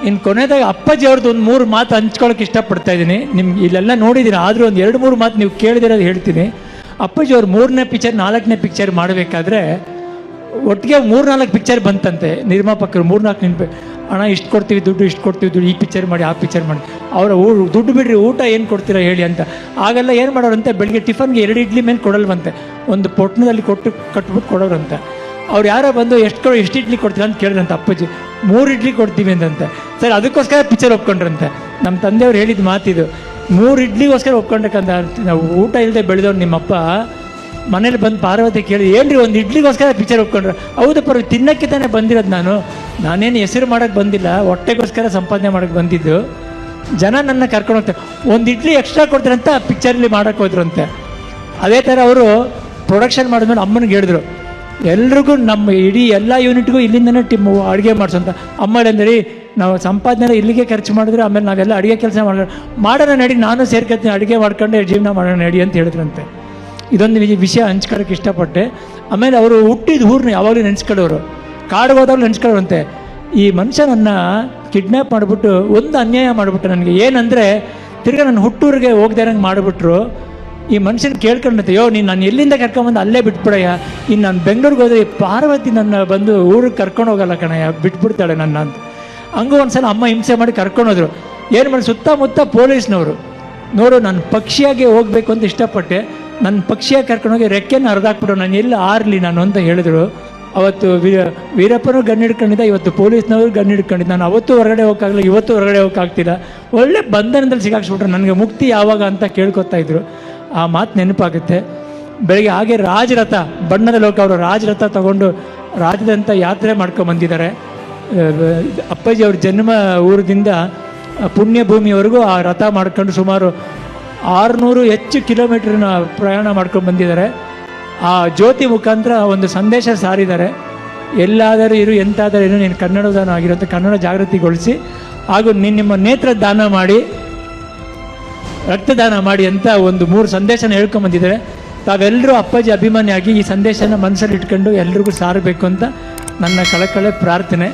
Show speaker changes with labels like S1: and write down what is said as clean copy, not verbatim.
S1: ಇನ್ನು ಕೊನೆದಾಗ ಅಪ್ಪಾಜಿ ಅವ್ರದ್ದು ಒಂದು 3 ಮಾತು ಹಂಚ್ಕೊಳ್ಳೋಕೆ ಇಷ್ಟಪಡ್ತಾ ಇದ್ದೀನಿ. ನಿಮ್ಗೆ ಇಲ್ಲೆಲ್ಲ ನೋಡಿದ್ದೀನಿ, ಆದರೂ ಒಂದು 2-3 ಮಾತು ನೀವು ಕೇಳಿದಿರೋದು ಹೇಳ್ತೀನಿ. ಅಪ್ಪಾಜಿ ಅವ್ರು 3ನೇ ಪಿಕ್ಚರ್ 4ನೇ ಪಿಕ್ಚರ್ ಮಾಡಬೇಕಾದ್ರೆ ಒಟ್ಟಿಗೆ 3-4 ಪಿಕ್ಚರ್ ಬಂತಂತೆ. ನಿರ್ಮಾಪಕರು 3-4 ನೆನಪು, ಅಣ್ಣ ಇಷ್ಟು ಕೊಡ್ತೀವಿ ದುಡ್ಡು, ಇಷ್ಟು ಕೊಡ್ತೀವಿ ದುಡ್ಡು, ಈ ಪಿಕ್ಚರ್ ಮಾಡಿ ಆ ಪಿಕ್ಚರ್ ಮಾಡಿ. ಅವರ ದುಡ್ಡು ಬಿಡ್ರಿ, ಊಟ ಏನು ಕೊಡ್ತೀರಾ ಹೇಳಿ ಅಂತ. ಆಗೆಲ್ಲ ಏನು ಮಾಡೋರಂತೆ, ಬೆಳಿಗ್ಗೆ ಟಿಫನ್ಗೆ 2 ಇಡ್ಲಿ ಮೇಲೆ ಕೊಡಲ್ವಂತೆ, ಒಂದು ಪೊಟ್ಟಣದಲ್ಲಿ ಕಟ್ಬಿಟ್ಟು ಕೊಡೋರಂತೆ. ಅವ್ರು ಯಾರೋ ಬಂದು ಎಷ್ಟು ಇಡ್ಲಿ ಕೊಡ್ತೀರಾ ಅಂತ ಕೇಳಿದ್ರಂತೆ. ಅಪ್ಪಾಜಿ 3 ಇಡ್ಲಿ ಕೊಡ್ತೀವಿ ಅಂತಂತೆ. ಸರ್ ಅದಕ್ಕೋಸ್ಕರ ಪಿಕ್ಚರ್ ಒಪ್ಕೊಂಡ್ರಂತೆ. ನಮ್ಮ ತಂದೆಯವ್ರು ಹೇಳಿದ ಮಾತಿದು, 3 ಇಡ್ಲಿಗೋಸ್ಕರ ಒಪ್ಕೊಂಡಕ್ಕಂತ. ನಾವು ಊಟ ಇಲ್ಲದೆ ಬೆಳೆದವ್ರು ನಿಮ್ಮಪ್ಪ ಮನೇಲಿ ಬಂದು ಪಾರ್ವತಿ ಕೇಳಿ, ಏನ್ರಿ ಒಂದು ಇಡ್ಲಿಗೋಸ್ಕರ ಪಿಕ್ಚರ್ ಒಪ್ಕೊಂಡ್ರೆ? ಹೌದು ಪರ್ವ, ತಿನ್ನಕ್ಕೆ ತಾನೇ ಬಂದಿರೋದು, ನಾನೇನು ಹೆಸರು ಮಾಡೋಕ್ಕೆ ಬಂದಿಲ್ಲ, ಹೊಟ್ಟೆಗೋಸ್ಕರ ಸಂಪಾದನೆ ಮಾಡೋಕ್ಕೆ ಬಂದಿದ್ದು. ಜನ ನನ್ನ ಕರ್ಕೊಂಡು ಹೋಗ್ತಾರೆ, ಒಂದು ಇಡ್ಲಿ ಎಕ್ಸ್ಟ್ರಾ ಕೊಡ್ತಾರಂತ ಪಿಕ್ಚರಲ್ಲಿ ಮಾಡೋಕ್ಕೆ ಹೋದ್ರಂತೆ. ಅದೇ ಥರ ಅವರು ಪ್ರೊಡಕ್ಷನ್ ಮಾಡಿದ್ಮೇಲೆ ಅಮ್ಮನಿಗೆ ಹೇಳಿದ್ರು, ಎಲ್ರಿಗೂ ನಮ್ಮ ಇಡೀ ಎಲ್ಲ ಯೂನಿಟ್ಗೂ ಇಲ್ಲಿಂದನೇ ಅಡುಗೆ ಮಾಡಿಸೋಂತ. ಅಮ್ಮ ಅಂದರೆ ನಾವು ಸಂಪಾದನೆ ಇಲ್ಲಿಗೆ ಖರ್ಚು ಮಾಡಿದ್ರೆ ಆಮೇಲೆ ನಾವೆಲ್ಲ ಅಡುಗೆ ಕೆಲಸ ಮಾಡೋಣ ನಡಿ, ನಾನು ಸೇರ್ಕೊತೀನಿ, ಅಡುಗೆ ಮಾಡ್ಕೊಂಡೆ ಜೀವನ ಮಾಡೋಣ ನಡಿ ಅಂತ ಹೇಳಿದ್ರಂತೆ. ಇದೊಂದು ವಿಷಯ ಹಂಚ್ಕೊಳ್ಳೋಕೆ ಇಷ್ಟಪಟ್ಟೆ. ಆಮೇಲೆ ಅವರು ಹುಟ್ಟಿದ ಊರನ್ನ ಯಾವಾಗಲೂ ನೆನೆಸ್ಕೊಳ್ಳೋರು, ಕಾಡಿಗೆ ಹೋದಾಗಲೂ ನೆನೆಸ್ಕೊಳ್ಳೋರಂತೆ. ಈ ಮನುಷ್ಯ ನನ್ನ ಕಿಡ್ನ್ಯಾಪ್ ಮಾಡಿಬಿಟ್ಟು ಒಂದು ಅನ್ಯಾಯ ಮಾಡಿಬಿಟ್ಟು ನನಗೆ, ಏನಂದರೆ ತಿರ್ಗಿ ನನ್ನ ಹುಟ್ಟೂರಿಗೆ ಹೋಗ್ದೇ ಇರಂಗೆ ಮಾಡಿಬಿಟ್ರು. ಈ ಮನುಷ್ಯನ ಕೇಳ್ಕೊಂಡಂತೆ, ನೀನು ನಾನು ಎಲ್ಲಿಂದ ಕರ್ಕೊಂಬಂದು ಅಲ್ಲೇ ಬಿಟ್ಬಿಡಯ್ಯ, ಇನ್ನು ನಾನು ಬೆಂಗಳೂರಿಗೆ ಹೋದರೆ ಪಾರ್ವತಿ ನನ್ನ ಬಂದು ಊರಿಗೆ ಕರ್ಕೊಂಡು ಹೋಗಲ್ಲ ಕಣಯ್ಯ, ಬಿಟ್ಬಿಡ್ತಾಳೆ ನನ್ನ ಅಂತ. ಹಂಗೂ ಒಂದು ಸಲ ಅಮ್ಮ ಹಿಂಸೆ ಮಾಡಿ ಕರ್ಕೊಂಡೋದ್ರು. ಏನು ಮಾಡಿ ಸುತ್ತಮುತ್ತ ಪೊಲೀಸ್ನವರು ನೋಡು, ನಾನು ಪಕ್ಷಿಯಾಗಿ ಹೋಗಬೇಕು ಅಂತ ಇಷ್ಟಪಟ್ಟೆ, ನನ್ನ ಪಕ್ಷಿಯಾಗಿ ಕರ್ಕೊಂಡೋಗಿ ರೆಕ್ಕೆನ ಹರಿದಾಕ್ಬಿಟ್ಟು ನಾನು ಎಲ್ಲಿ ಆರಲಿ ನಾನು ಅಂತ ಹೇಳಿದ್ರು. ಅವತ್ತು ವೀರಪ್ಪನೂ ಗಣ್ಣು ಹಿಡ್ಕೊಂಡಿದ್ದ, ಇವತ್ತು ಪೊಲೀಸ್ನವರು ಗಣ್ಣು ಹಿಡ್ಕೊಂಡಿದ್ದ. ನಾನು ಅವತ್ತು ಹೊರಗಡೆ ಹೋಗೋಕ್ಕಾಗಲ್ಲ, ಇವತ್ತು ಹೊರಗಡೆ ಹೋಗೋಕ್ಕಾಗ್ತಿಲ್ಲ. ಒಳ್ಳೆ ಬಂಧನದಲ್ಲಿ ಸಿಗಾಕ್ಸ್ಬಿಟ್ರು. ನನಗೆ ಮುಕ್ತಿ ಯಾವಾಗ ಅಂತ ಕೇಳ್ಕೊತಾ ಇದ್ರು. ಆ ಮಾತು ನೆನಪಾಗುತ್ತೆ. ಬೆಳಗ್ಗೆ ಹಾಗೆ ರಾಜರಥ, ಬಣ್ಣದ ಲೋಕ ಅವರು ರಾಜರಥ ತಗೊಂಡು ರಾಜ್ಯದಂಥ ಯಾತ್ರೆ ಮಾಡ್ಕೊಂಬಂದಿದ್ದಾರೆ. ಅಪ್ಪಾಜಿ ಅವ್ರ ಜನ್ಮ ಊರದಿಂದ ಪುಣ್ಯಭೂಮಿಯವರೆಗೂ ಆ ರಥ ಮಾಡ್ಕೊಂಡು ಸುಮಾರು 600 ಹೆಚ್ಚು ಕಿಲೋಮೀಟ್ರನ್ನ ಪ್ರಯಾಣ ಮಾಡ್ಕೊಂಡು ಬಂದಿದ್ದಾರೆ. ಆ ಜ್ಯೋತಿ ಮುಖಾಂತರ ಒಂದು ಸಂದೇಶ ಸಾರಿದ್ದಾರೆ. ಎಲ್ಲಾದರೂ ಇರು, ಎಂತಾದರೂ ಇರು, ನೀನು ಕನ್ನಡದಾನ ಆಗಿರುವಂಥ ಕನ್ನಡ ಜಾಗೃತಿಗೊಳಿಸಿ, ಹಾಗೂ ನಿಮ್ಮ ನೇತ್ರ ದಾನ ಮಾಡಿ, ರಕ್ತದಾನ ಮಾಡಿ ಅಂತ ಒಂದು 3 ಸಂದೇಶನ ಹೇಳ್ಕೊಂಬಂದಿದ್ದಾರೆ. ತಾವೆಲ್ಲರೂ ಅಪ್ಪಾಜಿ ಅಭಿಮಾನಿಯಾಗಿ ಈ ಸಂದೇಶನ ಮನಸ್ಸಲ್ಲಿ ಇಟ್ಕೊಂಡು ಎಲ್ರಿಗೂ ಸಾರಬೇಕು ಅಂತ ನನ್ನ ಕಳಕಳೆ ಪ್ರಾರ್ಥನೆ.